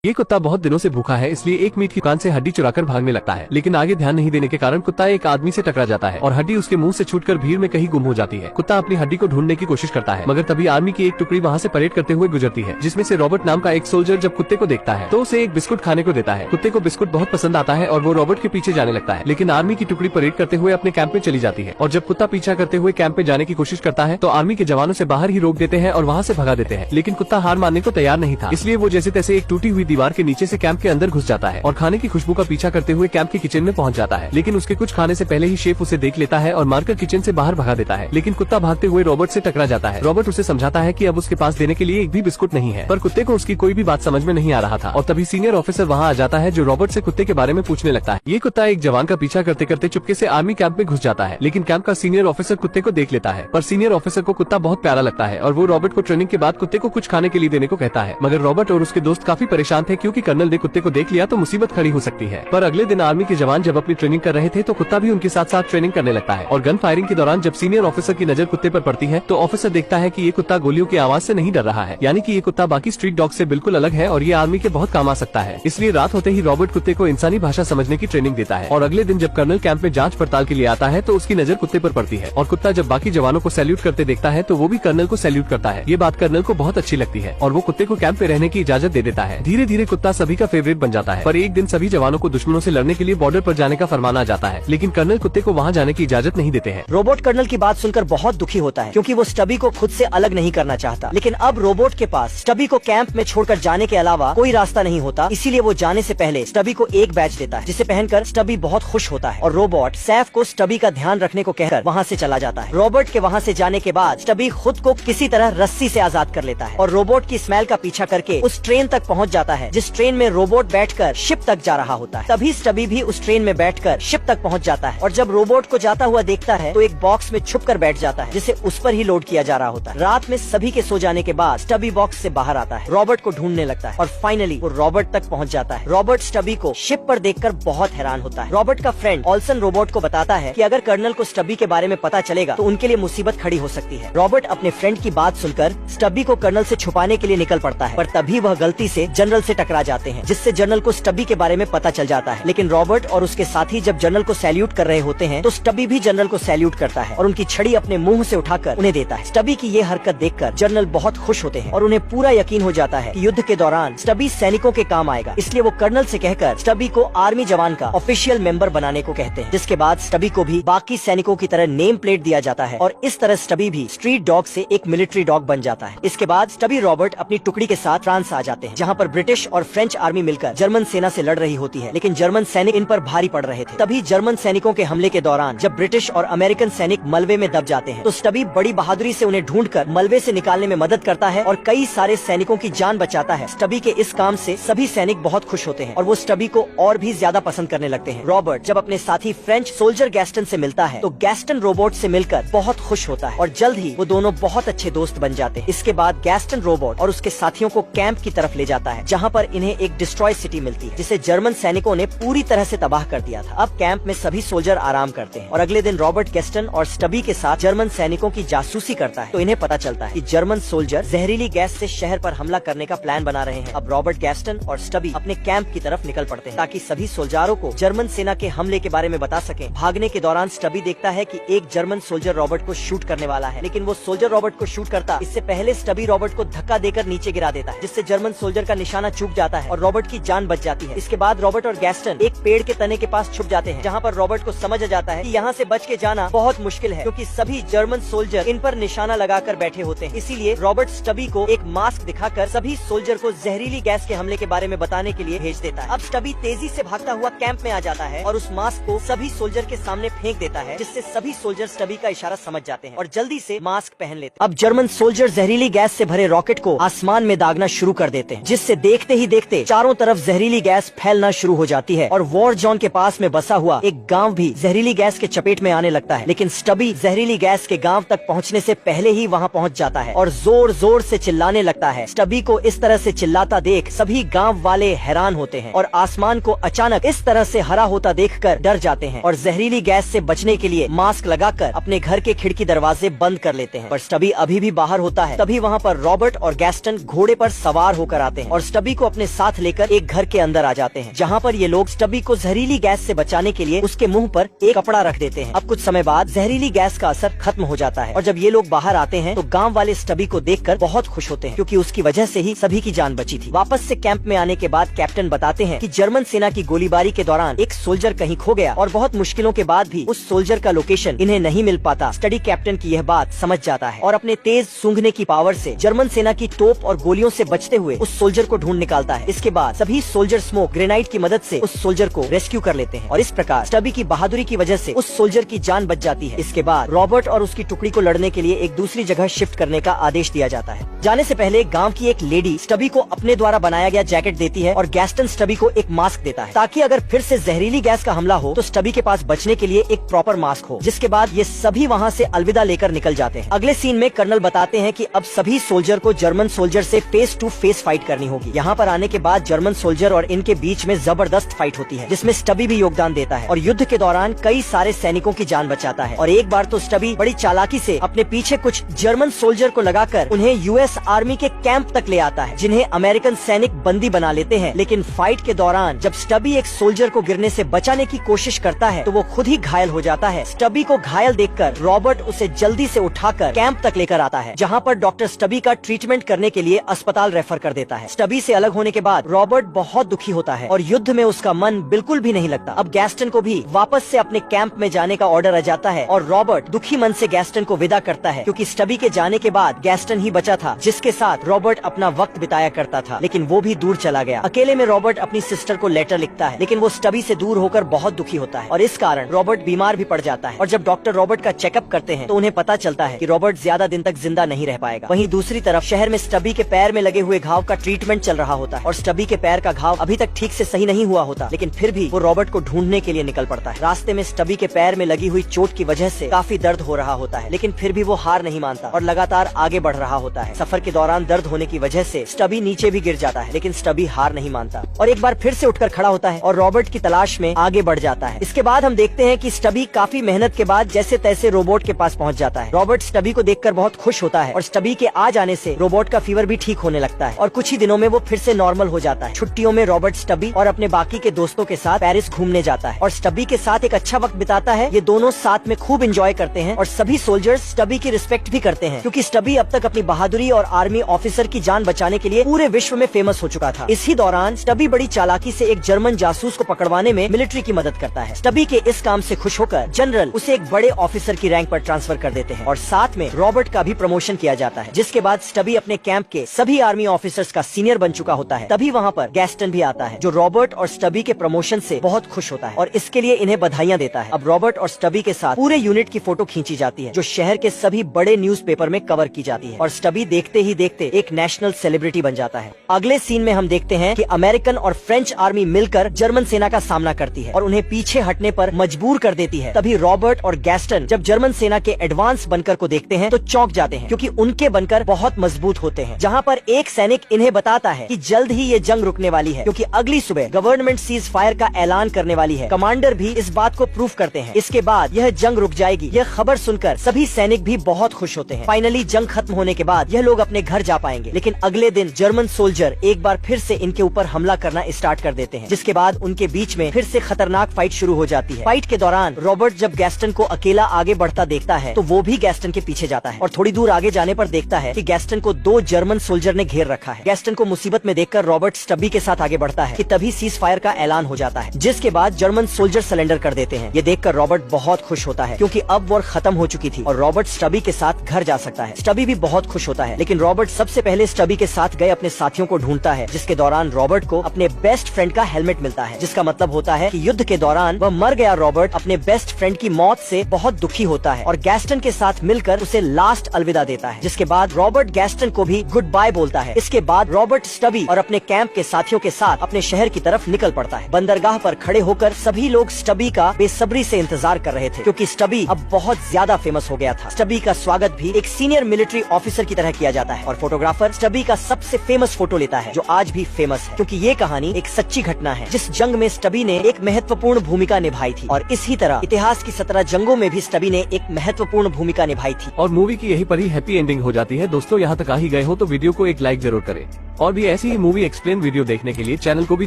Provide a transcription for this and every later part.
ये कुत्ता बहुत दिनों से भूखा है, इसलिए एक मीट की दुकान से हड्डी चुराकर भागने लगता है, लेकिन आगे ध्यान नहीं देने के कारण कुत्ता एक आदमी से टकरा जाता है और हड्डी उसके मुंह से छूटकर भीड़ में कहीं गुम हो जाती है। कुत्ता अपनी हड्डी को ढूंढने की कोशिश करता है, मगर तभी आर्मी की एक टुकड़ी वहाँ से परेड करते हुए गुजरती है, जिसमें से रॉबर्ट नाम का एक सोल्जर जब कुत्ते को देखता है तो उसे एक बिस्कुट खाने को देता है। कुत्ते को बिस्कुट बहुत पसंद आता है और वो रॉबर्ट के पीछे जाने लगता है, लेकिन आर्मी की टुकड़ी परेड करते हुए अपने कैंप में चली जाती है और जब कुत्ता पीछा करते हुए कैंप में जाने की कोशिश करता है तो आर्मी के जवानों से बाहर ही रोक देते हैं और वहाँ से भगा देते हैं। लेकिन कुत्ता हार मानने को तैयार नहीं था, इसलिए वो जैसे तैसे एक टूटी हुई दीवार के नीचे से कैंप के अंदर घुस जाता है और खाने की खुशबू का पीछा करते हुए कैंप के किचन में पहुंच जाता है। लेकिन उसके कुछ खाने से पहले ही शेफ उसे देख लेता है और मारकर किचन से बाहर भगा देता है। लेकिन कुत्ता भागते हुए रॉबर्ट से टकरा जाता है। रॉबर्ट उसे समझाता है कि अब उसके पास देने के लिए एक भी बिस्कुट नहीं है, पर कुत्ते को उसकी कोई भी बात समझ में नहीं आ रहा था और तभी सीनियर ऑफिसर वहाँ आ जाता है जो रॉबर्ट से कुत्ते के बारे में पूछने लगता है। ये कुत्ता एक जवान का पीछा करते करते चुपके से आर्मी कैंप में घुस जाता है, लेकिन कैंप का सीनियर ऑफिसर कुत्ते को देख लेता है। पर सीनियर ऑफिसर को कुत्ता बहुत प्यारा लगता है और वो रॉबर्ट को ट्रेनिंग के बाद कुत्ते को कुछ खाने के लिए देने को कहता है, मगर रॉबर्ट और उसके दोस्त काफी परेशान थे क्योंकि कर्नल ने कुत्ते को देख लिया तो मुसीबत खड़ी हो सकती है। पर अगले दिन आर्मी के जवान जब अपनी ट्रेनिंग कर रहे थे तो कुत्ता भी उनके साथ साथ ट्रेनिंग करने लगता है और गन फायरिंग के दौरान जब सीनियर ऑफिसर की नजर कुत्ते पर पड़ती है तो ऑफिसर देखता है कि ये कुत्ता गोलियों की आवाज से नहीं डर रहा है, यानी कि ये कुत्ता बाकी स्ट्रीट डॉग से बिल्कुल अलग है और ये आर्मी के बहुत काम आ सकता है। इसलिए रात होते ही रॉबर्ट कुत्ते को इंसानी भाषा समझने की ट्रेनिंग देता है और अगले दिन जब कर्नल कैंप में जांच पड़ताल के लिए आता है तो उसकी नजर कुत्ते पर पड़ती है और कुत्ता जब बाकी जवानों को सैल्यूट करते देखता है तो वो भी कर्नल को सैल्यूट करता है। ये बात कर्नल को बहुत अच्छी लगती है और वो कुत्ते को कैंप में रहने की इजाजत दे देता है। धीरे धीरे कुत्ता सभी का फेवरेट बन जाता है, पर एक दिन सभी जवानों को दुश्मनों से लड़ने के लिए बॉर्डर पर जाने का फरमान आ जाता है, लेकिन कर्नल कुत्ते को वहाँ जाने की इजाजत नहीं देते हैं। रोबोट कर्नल की बात सुनकर बहुत दुखी होता है क्योंकि वो स्टबी को खुद से अलग नहीं करना चाहता, लेकिन अब रोबोट के पास स्टबी को कैंप में छोड़कर जाने के अलावा कोई रास्ता नहीं होता। इसीलिए वो जाने से पहले स्टबी को एक बैच देता है, जिसे पहनकर स्टबी बहुत खुश होता है और रोबोट सैफ को स्टबी का ध्यान रखने को कहकर वहाँ से चला जाता है। रोबोट के वहाँ से जाने के बाद स्टबी खुद को किसी तरह रस्सी से आजाद कर लेता है और रोबोट की स्मेल का पीछा करके उस ट्रेन तक पहुँच जाता है जिस ट्रेन में रोबोट बैठकर शिप तक जा रहा होता है। तभी स्टबी भी उस ट्रेन में बैठकर शिप तक पहुँच जाता है और जब रोबोट को जाता हुआ देखता है तो एक बॉक्स में छुप कर बैठ जाता है जिसे उस पर ही लोड किया जा रहा होता है। रात में सभी के सो जाने के बाद स्टबी बॉक्स से बाहर आता है, रॉबर्ट को ढूंढने लगता है और फाइनली वो रॉबर्ट तक पहुंच जाता है। रॉबर्ट स्टबी को शिप पर देखकर बहुत हैरान होता है। रॉबर्ट का फ्रेंड ऑल्सन रोबोट को बताता है कि अगर कर्नल को स्टबी के बारे में पता चलेगा तो उनके लिए मुसीबत खड़ी हो सकती है। रॉबर्ट अपने फ्रेंड की बात सुनकर स्टबी को कर्नल से छुपाने के लिए निकल पड़ता है, पर तभी वह गलती से जनरल से टकरा जाते हैं, जिससे जनरल को स्टबी के बारे में पता चल जाता है। लेकिन रॉबर्ट और उसके साथी जब जनरल को सैल्यूट कर रहे होते हैं तो स्टबी भी जनरल को सैल्यूट करता है और उनकी छड़ी अपने मुंह से उठाकर उन्हें देता है। स्टबी की ये हरकत देखकर जनरल बहुत खुश होते हैं और उन्हें पूरा यकीन हो जाता है कि युद्ध के दौरान स्टबी सैनिकों के काम आएगा, इसलिए वो कर्नल से कहकर स्टबी को आर्मी जवान का ऑफिशियल मेंबर बनाने को कहते हैं। जिसके बाद स्टबी को भी बाकी सैनिकों की तरह नेम प्लेट दिया जाता है और इस तरह स्टबी भी स्ट्रीट डॉग से एक मिलिट्री डॉग बन जाता है। इसके बाद स्टबी रॉबर्ट अपनी टुकड़ी के साथ फ्रांस आ जाते हैं, जहाँ पर ब्रिटिश और फ्रेंच आर्मी मिलकर जर्मन सेना से लड़ रही होती है, लेकिन जर्मन सैनिक इन पर भारी पड़ रहे थे। तभी जर्मन सैनिकों के हमले के दौरान जब ब्रिटिश और अमेरिकन सैनिक मलबे में दब जाते हैं तो स्टबी बड़ी बहादुरी से उन्हें ढूंढकर मलबे से निकालने में मदद करता है और कई सारे सैनिकों की जान बचाता है। स्टबी के इस काम से सभी सैनिक बहुत खुश होते हैं और वो स्टबी को और भी ज्यादा पसंद करने लगते हैं। रॉबर्ट जब अपने साथी फ्रेंच सोल्जर गैस्टन से मिलता है तो गैस्टन रोबोट से मिलकर बहुत खुश होता है और जल्द ही वो दोनों बहुत अच्छे दोस्त बन जाते हैं। इसके बाद गैस्टन रोबोट और उसके साथियों को कैंप की तरफ ले जाता है, जहाँ पर इन्हें एक डिस्ट्रॉय सिटी मिलती है जिसे जर्मन सैनिकों ने पूरी तरह से तबाह कर दिया था। अब कैंप में सभी सोल्जर आराम करते हैं और अगले दिन रॉबर्ट गैस्टन और स्टबी के साथ जर्मन सैनिकों की जासूसी करता है तो इन्हें पता चलता है कि जर्मन सोल्जर जहरीली गैस से शहर पर हमला करने का प्लान बना रहे हैं। अब रॉबर्ट गैस्टन और स्टबी अपने कैंप की तरफ निकल पड़ते हैं ताकि सभी सोल्जरों को जर्मन सेना के हमले के बारे में बता सकें। भागने के दौरान स्टबी देखता है कि एक जर्मन सोल्जर रॉबर्ट को शूट करने वाला है, लेकिन वो सोल्जर रॉबर्ट को शूट करता इससे पहले स्टबी रॉबर्ट को धक्का देकर नीचे गिरा देता है, जिससे जर्मन सोल्जर का निशाना चूक जाता है और रॉबर्ट की जान बच जाती है। इसके बाद रॉबर्ट और गैस्टन एक पेड़ के तने के पास छुप जाते हैं, जहाँ पर रॉबर्ट को समझ आ जाता है कि यहाँ से बच के जाना बहुत मुश्किल है क्योंकि सभी जर्मन सोल्जर इन पर निशाना लगाकर बैठे होते हैं। इसीलिए रॉबर्ट स्टबी को एक मास्क दिखाकर सभी सोल्जर को जहरीली गैस के हमले के बारे में बताने के लिए भेज देता है। अब स्टबी तेजी से भागता हुआ कैंप में आ जाता है और उस मास्क को सभी सोल्जर के सामने फेंक देता है, जिससे सभी सोल्जर स्टबी का इशारा समझ जाते हैं और जल्दी से मास्क पहन लेते हैं। अब जर्मन सोल्जर जहरीली गैस से भरे रॉकेट को आसमान में दागना शुरू कर देते हैं, जिससे देखते ही देखते चारों तरफ जहरीली गैस फैलना शुरू हो जाती है और वॉर जोन के पास में बसा हुआ एक गाँव भी जहरीली गैस के चपेट में आने लगता है। लेकिन स्टबी जहरीली गैस के गाँव तक पहुँचने से पहले ही वहाँ पहुँच जाता है और जोर जोर से चिल्लाने लगता है। स्टबी को इस तरह से चिल्लाता देख सभी गांव वाले हैरान होते हैं और आसमान को अचानक इस तरह से हरा होता देखकर डर जाते हैं और जहरीली गैस से बचने के लिए मास्क लगाकर अपने घर के खिड़की दरवाजे बंद कर लेते हैं। पर स्टबी अभी भी बाहर होता है। तभी वहाँ पर रॉबर्ट और गैस्टन घोड़े पर सवार होकर आते हैं और स्टबी स्टबी को अपने साथ लेकर एक घर के अंदर आ जाते हैं, जहाँ पर ये लोग स्टबी को जहरीली गैस से बचाने के लिए उसके मुंह पर एक कपड़ा रख देते हैं। अब कुछ समय बाद जहरीली गैस का असर खत्म हो जाता है और जब ये लोग बाहर आते हैं तो गाँव वाले स्टबी को देखकर बहुत खुश होते हैं, क्योंकि उसकी वजह से ही सभी की जान बची थी। वापस से कैंप में आने के बाद कैप्टन बताते हैं कि जर्मन सेना की गोलीबारी के दौरान एक सोल्जर कहीं खो गया और बहुत मुश्किलों के बाद भी उस सोल्जर का लोकेशन इन्हें नहीं मिल पाता। स्टडी कैप्टन की यह बात समझ जाता है और अपने तेज सूंघने की पावर से जर्मन सेना की तोप और गोलियों से बचते हुए उस सोल्जर को ढूंढ निकालता है। इसके बाद सभी सोल्जर स्मोक ग्रेनाइड की मदद से उस सोल्जर को रेस्क्यू कर लेते हैं और इस प्रकार स्टबी की बहादुरी की वजह से उस सोल्जर की जान बच जाती है। इसके बाद रॉबर्ट और उसकी टुकड़ी को लड़ने के लिए एक दूसरी जगह शिफ्ट करने का आदेश दिया जाता है। जाने से पहले गाँव की एक लेडी स्टबी को अपने द्वारा बनाया गया जैकेट देती है और गैस्टन स्टबी को एक मास्क देता है, ताकि अगर फिर से जहरीली गैस का हमला हो तो स्टबी के पास बचने के लिए एक प्रॉपर मास्क हो। जिसके बाद ये सभी वहाँ से अलविदा लेकर निकल जाते हैं। अगले सीन में कर्नल बताते हैं कि अब सभी सोल्जर को जर्मन सोल्जर से फेस टू फेस फाइट करनी होगी। यहाँ पर आने के बाद जर्मन सोल्जर और इनके बीच में जबरदस्त फाइट होती है, जिसमें स्टबी भी योगदान देता है और युद्ध के दौरान कई सारे सैनिकों की जान बचाता है। और एक बार तो स्टबी बड़ी चालाकी से अपने पीछे कुछ जर्मन सोल्जर को लगाकर उन्हें यूएस आर्मी के कैंप तक ले आता है, जिन्हें अमेरिकन सैनिक बंदी बना लेते हैं। लेकिन फाइट के दौरान जब स्टबी एक सोल्जर को गिरने से बचाने की कोशिश करता है तो वो खुद ही घायल हो जाता है। स्टबी को घायल देखकर रॉबर्ट उसे जल्दी से उठाकर कैंप तक लेकर आता है, जहाँ पर डॉक्टर स्टबी का ट्रीटमेंट करने के लिए अस्पताल रेफर कर देता है। स्टबी से अलग होने के बाद रॉबर्ट बहुत दुखी होता है और युद्ध में उसका मन बिल्कुल भी नहीं लगता। अब गैस्टन को भी वापस से अपने कैंप में जाने का ऑर्डर आ जाता है और रॉबर्ट दुखी मन से गैस्टन को विदा करता है, क्योंकि स्टबी के जाने के बाद गैस्टन ही बचा था जिसके साथ रॉबर्ट अपना वक्त बिताया करता था, लेकिन वो भी दूर चला गया। अकेले में रॉबर्ट अपनी सिस्टर को लेटर लिखता है, लेकिन वो स्टबी से दूर होकर बहुत दुखी होता है और इस कारण रॉबर्ट बीमार भी पड़ जाता है। और जब डॉक्टर रॉबर्ट का चेकअप करते हैं तो उन्हें पता चलता है कि रॉबर्ट ज्यादा दिन तक जिंदा नहीं रह पाएगा। वहीं दूसरी तरफ शहर में स्टबी के पैर में लगे हुए घाव का ट्रीटमेंट चल रहा होता है और स्टबी के पैर का घाव अभी तक ठीक से सही नहीं हुआ होता, लेकिन फिर भी वो रॉबर्ट को ढूंढने के लिए निकल पड़ता है। रास्ते में स्टबी के पैर में लगी हुई चोट की वजह से काफी दर्द हो रहा होता है, लेकिन फिर भी वो हार नहीं मानता और लगातार आगे बढ़ रहा होता है। सफर के दौरान दर्द होने की वजह से स्टबी नीचे भी गिर जाता है, लेकिन स्टबी हार नहीं मानता और एक बार फिर से उठकर खड़ा होता है और रॉबर्ट की तलाश में आगे बढ़ जाता है। इसके बाद हम देखते हैं कि स्टबी काफी मेहनत के बाद जैसे तैसे रोबोट के पास पहुंच जाता है। रॉबर्ट स्टबी को देखकर बहुत खुश होता है और स्टबी के आ जाने से रोबोट का फीवर भी ठीक होने लगता है और कुछ ही दिनों में वो फिर से नॉर्मल हो जाता है। छुट्टियों में रॉबर्ट स्टबी और अपने बाकी के दोस्तों के साथ पेरिस घूमने जाता है और स्टबी के साथ एक अच्छा वक्त बिताता है। ये दोनों साथ में खूब एंजॉय करते हैं और सभी सोल्जर्स स्टबी की रिस्पेक्ट भी करते हैं, क्योंकि स्टबी अब तक अपनी बहादुरी और आर्मी ऑफिसर की जान बचाने के लिए पूरे विश्व में फेमस हो चुका था। इसी दौरान स्टबी बड़ी चालाकी से एक जर्मन जासूस को पकड़वाने में मिलिट्री की मदद करता है। स्टबी के इस काम से खुश होकर जनरल उसे एक बड़े ऑफिसर की रैंक पर ट्रांसफर कर देते हैं और साथ में रॉबर्ट का भी प्रमोशन किया जाता है, जिसके बाद स्टबी अपने कैंप के सभी आर्मी ऑफिसर्स का सीनियर बन चुका होता है। तभी वहाँ पर गैस्टन भी आता है, जो रॉबर्ट और स्टबी के प्रमोशन से बहुत खुश होता है और इसके लिए इन्हें बधाइयाँ देता है। अब रॉबर्ट और स्टबी के साथ पूरे यूनिट की फोटो खींची जाती है, जो शहर के सभी बड़े न्यूज़पेपर में कवर की जाती है और स्टबी देखते ही देखते एक नेशनल सेलिब्रिटी बन जाता है। अगले सीन में हम देखते हैं कि अमेरिकन और फ्रेंच आर्मी मिलकर जर्मन सेना का सामना करती है और उन्हें पीछे हटने पर मजबूर कर देती है। तभी रॉबर्ट और गैस्टन जब जर्मन सेना के एडवांस बनकर को देखते हैं तो चौंक जाते हैं, क्योंकि उनके बनकर बहुत मजबूत होते हैं। जहाँ पर एक सैनिक इन्हें बताता है कि जल्द ही ये जंग रुकने वाली है, क्योंकि अगली सुबह गवर्नमेंट सीज फायर का ऐलान करने वाली है। कमांडर भी इस बात को प्रूफ करते हैं। इसके बाद यह जंग रुक जाएगी। यह खबर सुनकर सभी सैनिक भी बहुत खुश होते हैं। फाइनली जंग खत्म होने के बाद यह लोग अपने घर जा पाएंगे, लेकिन अगले दिन जर्मन सोल्जर एक बार फिर से इनके ऊपर हमला करना स्टार्ट कर देते हैं, जिसके बाद उनके बीच में फिर से खतरनाक फाइट शुरू हो जाती है। फाइट के दौरान रॉबर्ट जब गैस्टन को अकेला आगे बढ़ता देखता है तो वो भी गैस्टन के पीछे जाता है और थोड़ी दूर आगे जाने पर देखता है कि गैस्टन को 2 जर्मन सोल्जर ने घेर रखा है। गैस्टन को मुसीबत में देखकर रॉबर्ट स्टबी के साथ आगे बढ़ता है कि तभी सीज फायर का ऐलान हो जाता है, जिसके बाद जर्मन सोल्जर सरेंडर कर देते हैं। ये देखकर रॉबर्ट बहुत खुश होता है, क्योंकि अब वॉर खत्म हो चुकी थी और रॉबर्ट स्टबी के साथ घर जा सकता है। स्टबी भी बहुत खुश होता है, लेकिन रॉबर्ट सबसे पहले स्टबी के साथ गए अपने साथियों को ढूंढता है, जिसके दौरान रॉबर्ट को अपने बेस्ट फ्रेंड का हेलमेट मिलता है, जिसका मतलब होता है कि युद्ध के दौरान वह मर गया रॉबर्ट अपने बेस्ट फ्रेंड की मौत से बहुत दुखी होता है और गैस्टन के साथ मिलकर उसे लास्ट अलविदा देता है, जिसके बाद रॉबर्ट गैस्टन को भी गुड बाय बोलता है। इसके बाद रॉबर्ट स्टबी और अपने कैंप के साथियों के साथ अपने शहर की तरफ निकल पड़ता है। बंदरगाह पर खड़े होकर सभी लोग स्टबी का बेसब्री से इंतजार कर रहे थे, क्योंकि स्टबी अब बहुत ज्यादा फेमस हो गया था। स्टबी का स्वागत भी एक सीनियर मिलिट्री ऑफिसर की तरह किया जाता है और फोटोग्राफर स्टबी का सबसे फेमस फोटो लेता है, जो आज भी फेमस है, क्योंकि ये कहानी एक सच्ची घटना है जिस जंग में स्टबी ने एक महत्वपूर्ण भूमिका निभाई थी और इसी तरह इतिहास की 17 जंगों में भी स्टबी ने एक महत्वपूर्ण भूमिका निभाई थी। और मूवी की यही पर ही हैप्पी एंडिंग हो जाती है। दोस्तों यहाँ तक आ ही गए हो तो वीडियो को एक लाइक जरूर करें और भी ऐसे ऐसी ही मूवी एक्सप्लेन वीडियो देखने के लिए चैनल को भी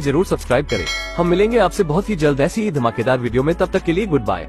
जरूर सब्सक्राइब करें। हम मिलेंगे आपसे बहुत ही जल्द ऐसी ही धमाकेदार वीडियो में, तब तक के लिए गुड बाय।